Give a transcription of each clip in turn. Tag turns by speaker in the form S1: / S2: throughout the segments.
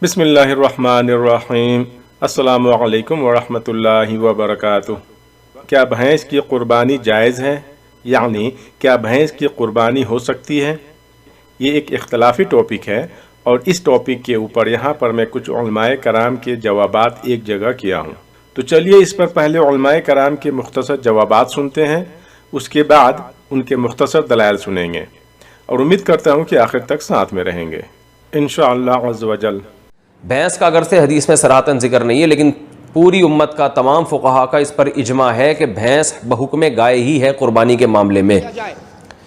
S1: بسم اللہ الرحمن الرحیم۔ السلام علیکم ورحمۃ اللہ وبرکاتہ۔ کیا بھینس کی قربانی جائز ہے؟ یعنی کیا بھینس کی قربانی ہو سکتی ہے؟ یہ ایک اختلافی ٹاپک ہے، اور اس ٹاپک کے اوپر یہاں پر میں کچھ علماء کرام کے جوابات ایک جگہ کیا ہوں۔ تو چلیے اس پر پہلے علماء کرام کے مختصر جوابات سنتے ہیں، اس کے بعد ان کے مختصر دلائل سنیں گے، اور امید کرتا ہوں کہ آخر تک ساتھ میں رہیں گے انشاءاللہ عز و جل۔
S2: بھینس کا اگر سے حدیث میں صراحتاً ذکر نہیں ہے، لیکن پوری امت کا، تمام فقہا کا اس پر اجماع ہے کہ بھینس بحکم گائے ہی ہے قربانی کے معاملے میں۔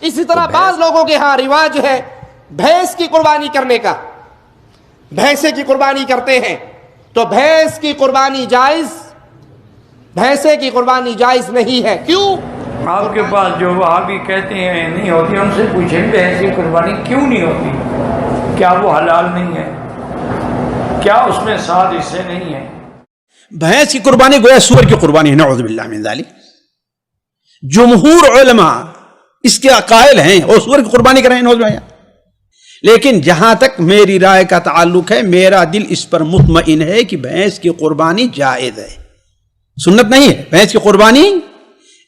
S3: اسی طرح بعض لوگوں کے ہاں رواج ہے بھینس کی قربانی کرنے کا، بھینسے کی قربانی کرتے ہیں، تو بھینس کی قربانی جائز، بھینسے کی قربانی جائز نہیں ہے۔ کیوں؟
S4: آپ کے پاس جو وہابی کہتے ہیں نہیں ہوتی، ان سے پوچھیں بھینس کی قربانی کیوں نہیں ہوتی؟ کیا وہ حلال نہیں ہے؟ کیا اس میں 7 حصے نہیں ہیں؟
S5: بھینس کی قربانی گویا سور کی قربانی ہے، نعوذ باللہ من ذالک۔ جمہور علماء اس کے قائل ہیں اور سور کی قربانی کریں، نعوذ باللہ۔ لیکن جہاں تک میری رائے کا تعلق ہے، میرا دل اس پر مطمئن ہے کہ بھینس کی قربانی جائز ہے، سنت نہیں ہے، بھینس کی قربانی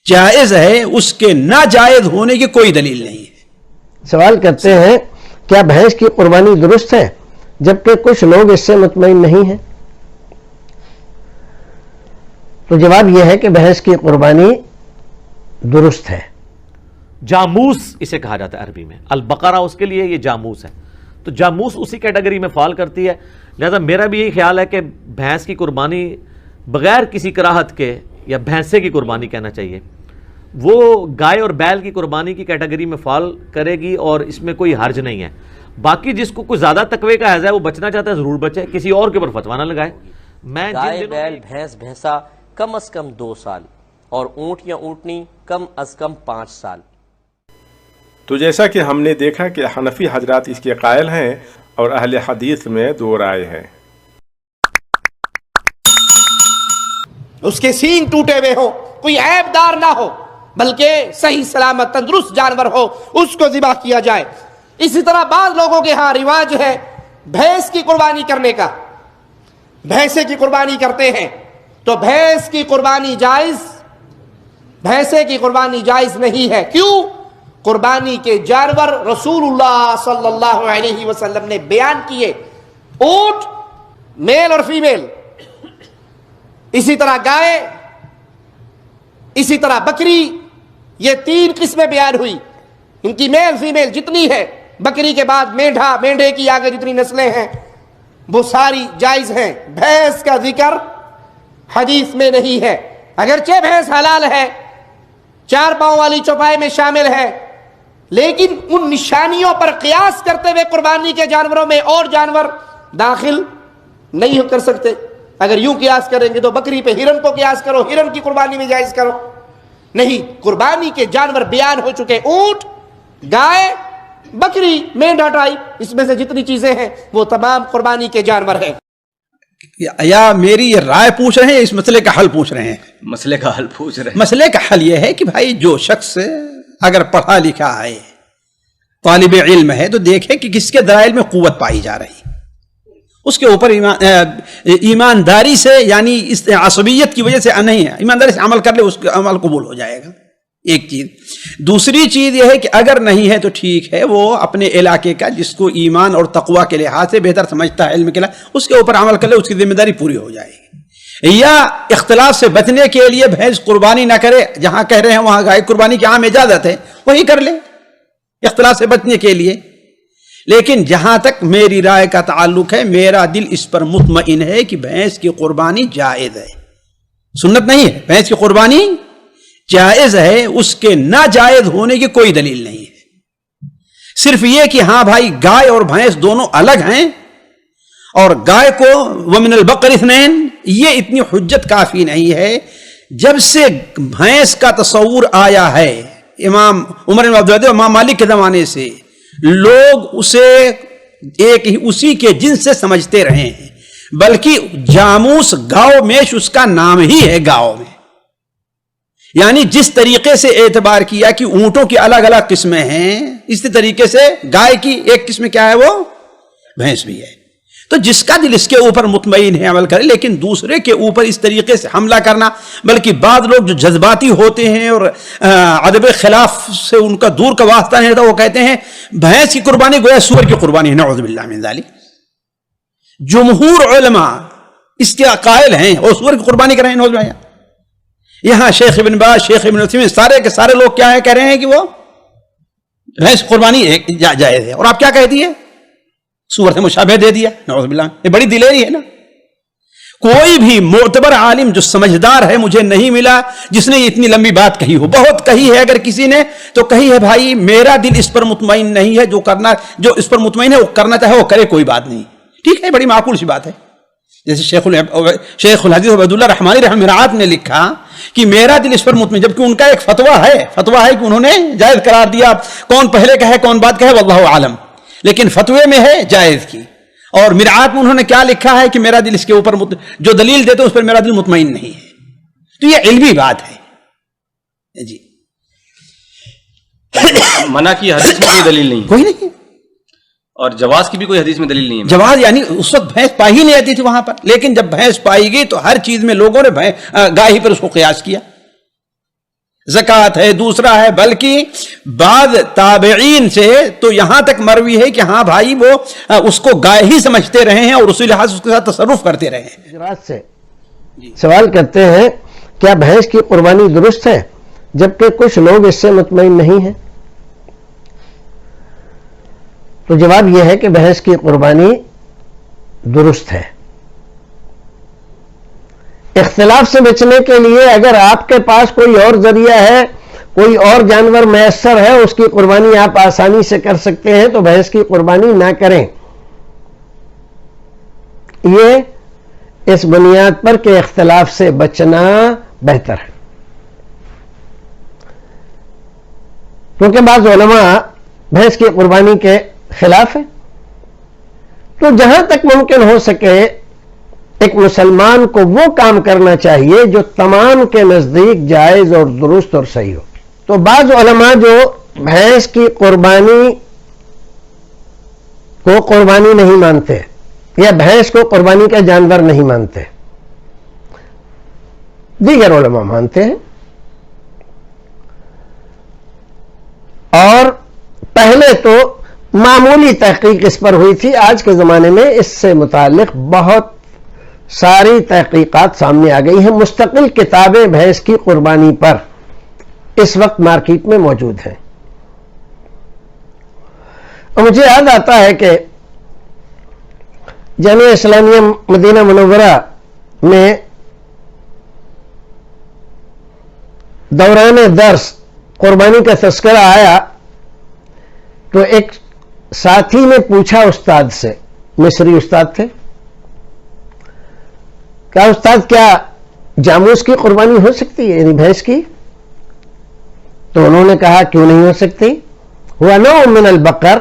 S5: جائز ہے، اس کے ناجائز ہونے کی کوئی دلیل نہیں ہے۔
S6: سوال کرتے ہیں کیا بھینس کی قربانی درست ہے، جبکہ کچھ لوگ اس سے مطمئن نہیں ہیں؟ تو جواب یہ ہے کہ بھینس کی قربانی درست ہے۔
S7: جاموس اسے کہا جاتا ہے عربی میں، البقرہ اس کے لیے یہ جاموس ہے، تو جاموس اسی کیٹیگری میں فال کرتی ہے۔ لہذا میرا بھی یہی خیال ہے کہ بھینس کی قربانی بغیر کسی کراہت کے، یا بھینسے کی قربانی کہنا چاہیے، وہ گائے اور بیل کی قربانی کی کیٹیگری میں فال کرے گی، اور اس میں کوئی حرج نہیں ہے۔ باقی جس کو کوئی زیادہ تقوی کا حیض ہے، وہ بچنا چاہتا ہے ضرور بچے، کسی اور کے اوپر فتویٰ نہ لگائے۔ میں
S8: گائے بیل بھینس بھینسا کم از کم 2 سال، اور اونٹ یا اونٹنی کم از کم 5 سال۔
S1: تو جیسا کہ ہم نے دیکھا کہ حنفی حضرات اس کے قائل ہیں، اور اہل حدیث میں 2 رائے ہیں۔
S3: اس کے سینگ ٹوٹے ہوئے ہو، کوئی عیب دار نہ ہو، بلکہ صحیح سلامت تندرست جانور ہو، اس کو ذبح کیا جائے۔ اسی طرح بعض لوگوں کے ہاں رواج ہے بھینس کی قربانی کرنے کا، بھینسے کی قربانی کرتے ہیں، تو بھینس کی قربانی جائز، بھینسے کی قربانی جائز نہیں ہے۔ کیوں؟ قربانی کے جانور رسول اللہ صلی اللہ علیہ وسلم نے بیان کیے، اونٹ میل اور فیمیل، اسی طرح گائے، اسی طرح بکری، یہ 3 قسمیں بیان ہوئی، ان کی میل فیمیل جتنی ہے، بکری کے بعد مینڈھا، مینڈھے کی آگے جتنی نسلیں ہیں وہ ساری جائز ہیں۔ بھینس کا ذکر حدیث میں نہیں ہے، اگرچہ بھینس حلال ہے، 4 پاؤں والی چوپائے میں شامل ہے، لیکن ان نشانیوں پر قیاس کرتے ہوئے قربانی کے جانوروں میں اور جانور داخل نہیں کر سکتے۔ اگر یوں قیاس کریں گے تو بکری پہ ہرن کو قیاس کرو، ہرن کی قربانی میں جائز کرو، نہیں، قربانی کے جانور بیان ہو چکے، اونٹ، گائے، بکری، مینڈھا ٹائپ، اس میں سے جتنی چیزیں ہیں وہ تمام قربانی کے جانور ہیں۔
S5: یا میری یہ رائے پوچھ رہے ہیں، اس مسئلے کا حل پوچھ رہے ہیں؟
S9: مسئلے کا حل پوچھ رہے ہیں۔
S5: مسئلے کا حل یہ ہے کہ بھائی جو شخص اگر پڑھا لکھا ہے، طالب علم ہے، تو دیکھے کہ کس کے دلائل میں قوت پائی جا رہی، اس کے اوپر ایمانداری سے، یعنی اس عصبیت کی وجہ سے نہیں ہے، ایمانداری سے عمل کر لے، اس کا عمل قبول ہو جائے گا، ایک چیز۔ دوسری چیز یہ ہے کہ اگر نہیں ہے تو ٹھیک ہے، وہ اپنے علاقے کا جس کو ایمان اور تقوی کے لحاظ سے بہتر سمجھتا ہے علم کے لحاظ، اس کے اوپر عمل کر لے، اس کی ذمہ داری پوری ہو جائے گی۔ یا اختلاف سے بچنے کے لیے بھینس قربانی نہ کرے، جہاں کہہ رہے ہیں وہاں گائے قربانی کی عام اجازت ہے، وہی کر لے اختلاف سے بچنے کے لیے۔ لیکن جہاں تک میری رائے کا تعلق ہے، میرا دل اس پر مطمئن ہے کہ بھینس کی قربانی جائز ہے، سنت نہیں ہے، بھینس کی قربانی جائز ہے، اس کے ناجائز ہونے کی کوئی دلیل نہیں ہے۔ صرف یہ کہ ہاں بھائی گائے اور بھینس دونوں الگ ہیں، اور گائے کو ومن البقر اثنین، یہ اتنی حجت کافی نہیں ہے۔ جب سے بھینس کا تصور آیا ہے، امام عمر بن عبدالعزیز امام مالک کے زمانے سے، لوگ اسے ایک ہی اسی کے جنس سے سمجھتے رہے ہیں، بلکہ جاموس گاؤ میش اس کا نام ہی ہے گاؤ میں، یعنی جس طریقے سے اعتبار کیا کہ اونٹوں کی الگ الگ قسمیں ہیں، اسی طریقے سے گائے کی ایک قسم کیا ہے، وہ بھینس بھی ہے۔ تو جس کا دل اس کے اوپر مطمئن ہے عمل کرے، لیکن دوسرے کے اوپر اس طریقے سے حملہ کرنا، بلکہ بعض لوگ جو جذباتی ہوتے ہیں اور ادب خلاف سے ان کا دور کا واسطہ نہیں رہتا، وہ کہتے ہیں بھینس کی قربانی گویا سور کی قربانی ہے، نعوذ باللہ من ذالک۔ جمہور علماء اس کے قائل ہیں اور سور کی قربانی کریں، نعوذ باللہ۔ یہاں شیخ ابن باز، شیخ ابن عثیمین، سارے کے سارے لوگ کیا ہے کہہ رہے ہیں کہ وہ بھینس قربانی جائز ہے، اور آپ کیا کہتی ہے؟ صورت مشابہ دے دیا، نعوذ باللہ۔ یہ بڑی دلیری ہے نا۔ کوئی بھی معتبر عالم جو سمجھدار ہے مجھے نہیں ملا جس نے اتنی لمبی بات کہی ہو۔ بہت کہی ہے اگر کسی نے تو کہی ہے بھائی میرا دل اس پر مطمئن نہیں ہے، جو اس پر مطمئن ہے وہ کرنا چاہے وہ کرے، کوئی بات نہیں، ٹھیک ہے، بڑی معقول سی بات ہے۔ جیسے شیخ الحدیث عبد اللہ رحمانی رحمۃ نے لکھا کہ میرا دل اس پر مطمئن، جبکہ ان کا ایک فتویٰ ہے کہ انہوں نے جائز قرار دیا، کون پہلے کا ہے کون بعد کا ہے واللہ عالم، لیکن فتوے میں ہے جائز کی۔ اور مرآت میں انہوں نے کیا لکھا ہے کہ میرا دل اس کے اوپر جو دلیل دیتے اس پر میرا دل مطمئن نہیں ہے۔ تو یہ علمی بات ہے جی۔
S9: منع کی حدیث میں کوئی دلیل نہیں،
S5: کوئی نہیں،
S9: اور جواز کی بھی کوئی حدیث میں دلیل نہیں ہے۔
S5: جواز یعنی اس وقت بھینس پائی ہی نہیں آتی تھی وہاں پر، لیکن جب بھینس پائی گئی تو ہر چیز میں لوگوں نے گائے ہی پر اس کو قیاس کیا۔ زکوٰۃ ہے، دوسرا ہے، بلکہ بعض تابعین سے تو یہاں تک مروی ہے کہ ہاں بھائی وہ اس کو گائے ہی سمجھتے رہے ہیں اور اسی لحاظ سے اس کے ساتھ تصرف کرتے رہے ہیں۔
S6: حضرات سے سوال کرتے ہیں کیا بھینس کی قربانی درست ہے جبکہ کچھ لوگ اس سے مطمئن نہیں ہیں؟ تو جواب یہ ہے کہ بھینس کی قربانی درست ہے۔ اختلاف سے بچنے کے لیے اگر آپ کے پاس کوئی اور ذریعہ ہے، کوئی اور جانور میسر ہے، اس کی قربانی آپ آسانی سے کر سکتے ہیں تو بھینس کی قربانی نہ کریں۔ یہ اس بنیاد پر کہ اختلاف سے بچنا بہتر ہے، کیونکہ بعض علماء بھینس کی قربانی کے خلاف ہے۔ تو جہاں تک ممکن ہو سکے ایک مسلمان کو وہ کام کرنا چاہیے جو تمام کے نزدیک جائز اور درست اور صحیح ہو۔ تو بعض علماء جو بھینس کی قربانی کو قربانی نہیں مانتے یا بھینس کو قربانی کا جانور نہیں مانتے، دیگر علماء مانتے ہیں، اور پہلے تو معمولی تحقیق اس پر ہوئی تھی، آج کے زمانے میں اس سے متعلق بہت ساری تحقیقات سامنے آ گئی ہیں۔ مستقل کتابیں بھینس کی قربانی پر اس وقت مارکیٹ میں موجود ہیں۔ اور مجھے یاد آتا ہے کہ جامعہ اسلامیہ مدینہ منورہ میں دوران درس قربانی کا تذکرہ آیا تو ایک ساتھی نے پوچھا استاد سے، مصری استاد تھے، کہا استاد کیا جاموس کی قربانی ہو سکتی ہے، یعنی بھینس کی؟ تو انہوں نے کہا کیوں نہیں ہو سکتی، ہوا نوع من البقر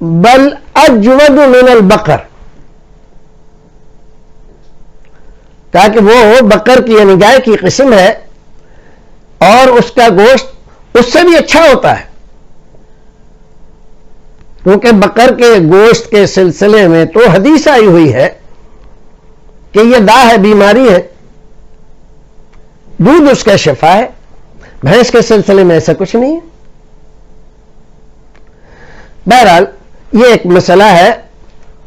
S6: بل اجود من البقر، کہا کہ وہ بقر کی یعنی گائے کی قسم ہے اور اس کا گوشت اس سے بھی اچھا ہوتا ہے، کیونکہ بقر کے گوشت کے سلسلے میں تو حدیث آئی ہوئی ہے کہ یہ داء ہے، بیماری ہے، دودھ اس کا شفا ہے۔ بھینس کے سلسلے میں ایسا کچھ نہیں ہے۔ بہرحال یہ ایک مسئلہ ہے۔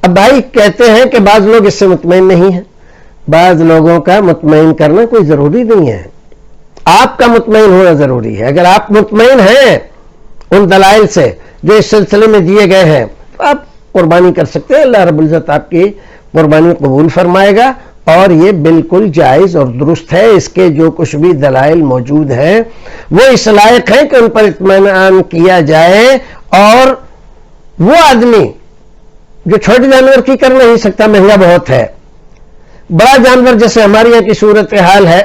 S6: اب بھائی کہتے ہیں کہ بعض لوگ اس سے مطمئن نہیں ہیں، بعض لوگوں کا مطمئن کرنا کوئی ضروری نہیں ہے، آپ کا مطمئن ہونا ضروری ہے۔ اگر آپ مطمئن ہیں ان دلائل سے جو اس سلسلے میں دیے گئے ہیں تو آپ قربانی کر سکتے ہیں، اللہ رب العزت آپ کی قربانی قبول فرمائے گا، اور یہ بالکل جائز اور درست ہے۔ اس کے جو کچھ بھی دلائل موجود ہیں وہ اس لائق ہیں کہ ان پر اطمینان کیا جائے، اور وہ آدمی جو چھوٹے جانور کی کر نہیں سکتا، مہنگا بہت ہے، بڑا جانور جیسے ہمارے یہاں کی صورتحال ہے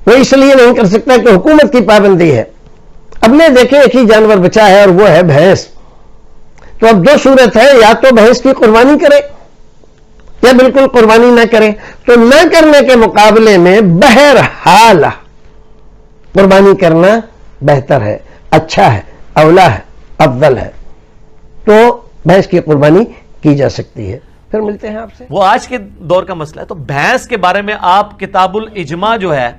S6: وہ اس لیے نہیں کر سکتا کہ حکومت کی پابندی ہے۔ اب نے دیکھیں ایک ہی جانور بچا ہے اور وہ ہے بھینس، تو اب دو صورت ہے، یا تو بھینس کی قربانی کرے یا بالکل قربانی نہ کرے۔ تو نہ کرنے کے مقابلے میں بہرحال قربانی کرنا بہتر ہے، اچھا ہے، اولا ہے، افضل ہے، تو بھینس کی قربانی کی جا سکتی ہے۔ پھر ملتے ہیں آپ سے.
S7: وہ آج کے دور کا مسئلہ ہے. تو بھینس کے بارے میں آپ کتاب الاجماع جو ہے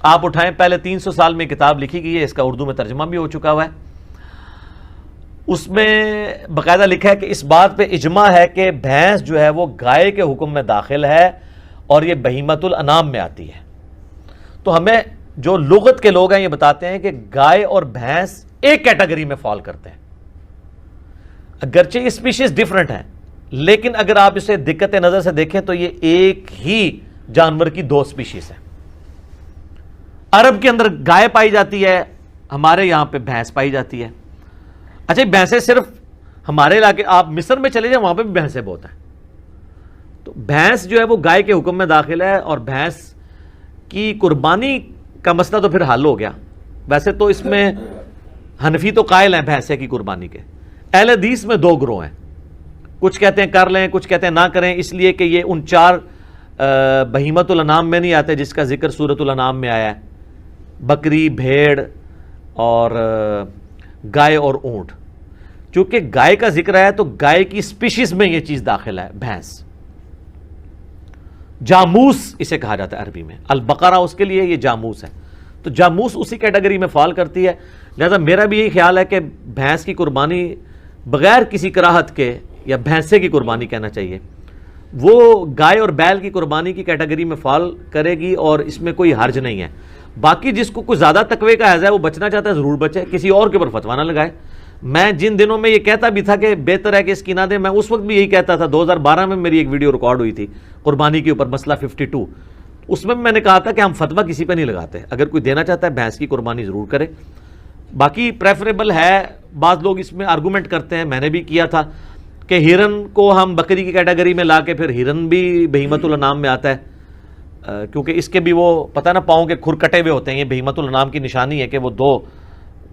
S7: آپ اٹھائیں, پہلے 300 سال میں کتاب لکھی گئی ہے, اس کا اردو میں ترجمہ بھی ہو چکا ہوا ہے. اس میں باقاعدہ لکھا ہے کہ اس بات پہ اجماع ہے کہ بھینس جو ہے وہ گائے کے حکم میں داخل ہے اور یہ بہیمۃ الانام میں آتی ہے. تو ہمیں جو لغت کے لوگ ہیں یہ بتاتے ہیں کہ گائے اور بھینس ایک کیٹیگری میں فال کرتے ہیں, اگرچہ یہ اسپیشیز ڈیفرنٹ ہیں, لیکن اگر آپ اسے دقت نظر سے دیکھیں تو یہ ایک ہی جانور کی دو اسپیشیز ہیں. عرب کے اندر گائے پائی جاتی ہے, ہمارے یہاں پہ بھینس پائی جاتی ہے. اچھا بھینسیں صرف ہمارے علاقے, آپ مصر میں چلے جائیں وہاں پہ بھی بھینسیں بہت ہیں. تو بھینس جو ہے وہ گائے کے حکم میں داخل ہے, اور بھینس کی قربانی کا مسئلہ تو پھر حل ہو گیا. ویسے تو اس میں حنفی تو قائل ہیں بھینسے کی قربانی کے. اہل حدیث میں دو گروہ ہیں, کچھ کہتے ہیں کر لیں, کچھ کہتے ہیں نہ کریں, اس لیے کہ یہ ان 4 بہیمۃ الانام میں نہیں آتے جس کا ذکر سورۃ الانعام میں آیا ہے, بکری, بھیڑ اور گائے اور اونٹ. چونکہ گائے کا ذکر ہے تو گائے کی اسپیشیز میں یہ چیز داخل ہے بھینس. جاموس اسے کہا جاتا ہے عربی میں, البقرہ اس کے لیے یہ جاموس ہے. تو جاموس اسی کیٹیگری میں فال کرتی ہے. لہذا میرا بھی یہی خیال ہے کہ بھینس کی قربانی بغیر کسی کراہت کے, یا بھینسے کی قربانی کہنا چاہیے, وہ گائے اور بیل کی قربانی کی کیٹیگری میں فال کرے گی, اور اس میں کوئی حرج نہیں ہے. باقی جس کو کوئی زیادہ تقوی کا حیض ہے وہ بچنا چاہتا ہے ضرور بچے, کسی اور کے اوپر فتویٰ نہ لگائے. میں جن دنوں میں یہ کہتا بھی تھا کہ بہتر ہے کہ اس کی نہ دیں, میں اس وقت بھی یہی کہتا تھا. 2012 میں میری ایک ویڈیو ریکارڈ ہوئی تھی قربانی کے اوپر, مسئلہ 52, اس میں نے کہا تھا کہ ہم فتویٰ کسی پہ نہیں لگاتے, اگر کوئی دینا چاہتا ہے بھینس کی قربانی ضرور کرے. باقی پریفریبل ہے, بعض لوگ اس میں آرگومنٹ کرتے ہیں, میں نے بھی کیا تھا کہ ہرن کو ہم بکری کی کیٹیگری میں لا کے, پھر ہرن بھی بہیمۃ الانام میں آتا ہے, کیونکہ اس کے بھی وہ پتہ نا پاؤں کے کھر کٹے ہوئے ہوتے ہیں. یہ بہیمۃ الانام کی نشانی ہے کہ وہ 2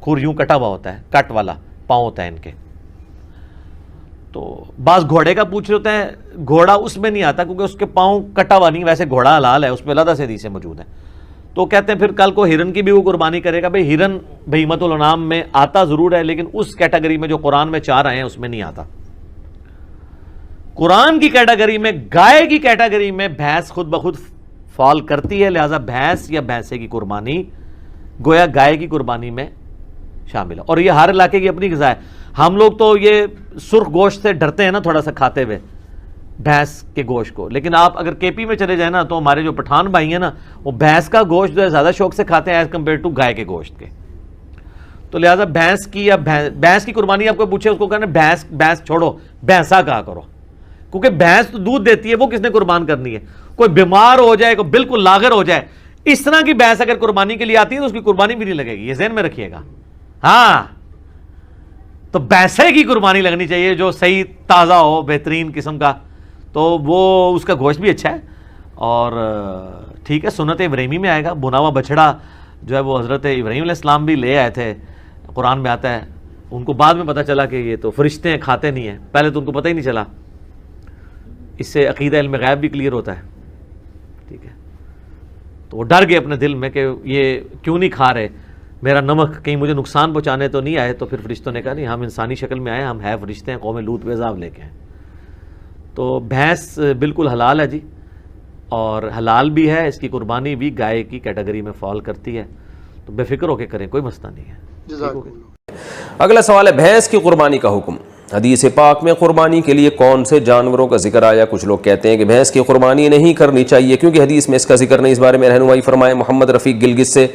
S7: کھر یوں کٹا ہوا ہوتا ہے, کٹ والا پاؤں ہوتا ہے ان کے. تو بعض گھوڑے کا پوچھ رہے ہوتے ہیں, گھوڑا اس میں نہیں آتا کیونکہ اس کے پاؤں کٹا ہوا نہیں, ویسے گھوڑا حلال ہے, اس میں علیحدہ سے حدیثیں موجود ہیں. تو کہتے ہیں پھر کل کو ہرن کی بھی وہ قربانی کرے گا. بھئی ہرن بہیمۃ الانام میں آتا ضرور ہے, لیکن اس کیٹیگری میں جو قرآن میں 4 آئے ہیں اس میں نہیں آتا. قرآن کی کیٹیگری میں, گائے کی کیٹیگری میں بھینس خود بخود فال کرتی ہے. لہذا بھینس یا بھینسے کی قربانی گویا گائے کی قربانی میں شامل ہے. اور یہ ہر علاقے کی اپنی غذا ہے. ہم لوگ تو یہ سرخ گوشت سے ڈرتے ہیں نا تھوڑا سا کھاتے ہوئے, بھینس کے گوشت کو, لیکن آپ اگر کے پی میں چلے جائیں نا تو ہمارے جو پٹھان بھائی ہیں نا وہ بھینس کا گوشت جو ہے زیادہ شوق سے کھاتے ہیں ایز کمپیئر ٹو گائے کے گوشت کے. تو لہٰذا بھینس کی یا بھینس کی قربانی آپ کو پوچھے, اس کو کہنا بھینس چھوڑو, بھینسا کہا کرو, کیونکہ بھینس تو دودھ دیتی ہے, وہ کس نے قربان کرنی ہے. کوئی بیمار ہو جائے, کوئی بالکل لاغر ہو جائے, اس طرح کی بھینس اگر قربانی کے لیے آتی ہے تو اس کی قربانی بھی نہیں لگے گی, یہ ذہن میں رکھیے گا. ہاں تو بھینسے کی قربانی لگنی چاہیے جو صحیح تازہ ہو, بہترین قسم کا, تو وہ اس کا گوشت بھی اچھا ہے. اور ٹھیک ہے, سنت ابراہیمی میں آئے گا, بنا ہوا بچڑا جو ہے وہ حضرت ابراہیم علیہ السلام بھی لے آئے تھے, قرآن میں آتا ہے. ان کو بعد میں پتہ چلا کہ یہ تو فرشتے ہیں, کھاتے نہیں ہیں, پہلے تو ان کو پتہ ہی نہیں چلا. اس سے عقیدہ علم غیب بھی کلیئر ہوتا ہے. ٹھیک ہے, تو وہ ڈر گئے اپنے دل میں کہ یہ کیوں نہیں کھا رہے, میرا نمک کہیں مجھے نقصان پہنچانے تو نہیں آئے. تو پھر فرشتوں نے کہا نہیں, ہم انسانی شکل میں آئے, ہم ہے فرشتے ہیں, قوم لوط پہ عذاب لے کے ہیں. تو بھینس بالکل حلال ہے جی, اور حلال بھی ہے, اس کی قربانی بھی گائے کی کیٹیگری میں فال کرتی ہے. تو بے فکر ہو کے کریں, کوئی مسئلہ نہیں ہے.
S2: اگلا سوال ہے بھینس کی قربانی کا حکم. حدیث پاک میں قربانی کے لیے کون سے جانوروں کا ذکر آیا؟ کچھ لوگ کہتے ہیں کہ بھینس کی قربانی نہیں کرنی چاہیے کیونکہ حدیث میں اس کا ذکر نہیں. اس بارے میں رہنمائی فرمائے. محمد رفیق گلگت سے,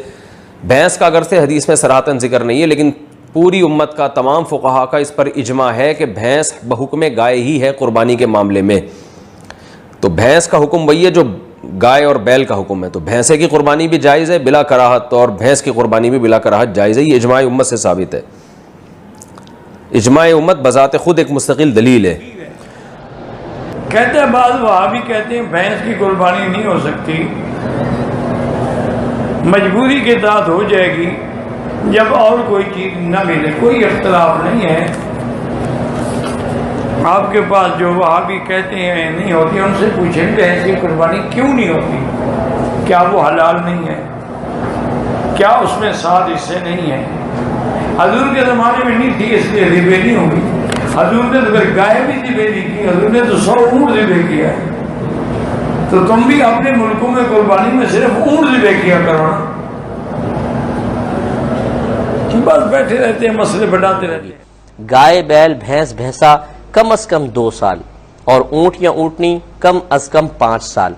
S2: بھینس کا اگر سے حدیث میں صراحتاً ذکر نہیں ہے لیکن پوری امت کا, تمام فقہا کا اس پر اجماع ہے کہ بھینس بحکم گائے ہی ہے قربانی کے معاملے میں. تو بھینس کا حکم وہی ہے جو گائے اور بیل کا حکم ہے. تو بھینسے کی قربانی بھی جائز ہے بلا کراہت, اور بھینس کی قربانی بھی بلا کراہت جائز ہے. یہ اجماع امت سے ثابت ہے. اجماع امت بذات خود ایک مستقل دلیل ہے.
S4: کہتے ہیں بعض وہابی کہتے ہیں بھینس کی قربانی نہیں ہو سکتی, مجبوری کے تحت ہو جائے گی جب اور کوئی چیز نہ ملے. کوئی اختلاف نہیں ہے. آپ کے پاس جو وہابی کہتے ہیں نہیں ہوتی, ان سے پوچھیں بھینس کی قربانی کیوں نہیں ہوتی, کیا وہ حلال نہیں ہے, کیا اس میں 7 حصے نہیں ہیں. حضور کے زمانے میں نہیں تھی اس لیے ربے نہیں ہوگی. حضور نے تو پھر گائے بھی ذبح نہیں کی، حضور نے تو 100 اونٹ ذبح کیا ہے، تو تم بھی اپنے ملکوں میں قربانی میں صرف اونٹ ذبح کیا کرو نا، کہ بس بیٹھے رہتے ہیں مسئلے بڑھاتے رہتے ہیں۔
S8: گائے بیل بھینس بھینسا کم از کم 2 سال اور اونٹ یا اونٹنی کم از کم 5 سال۔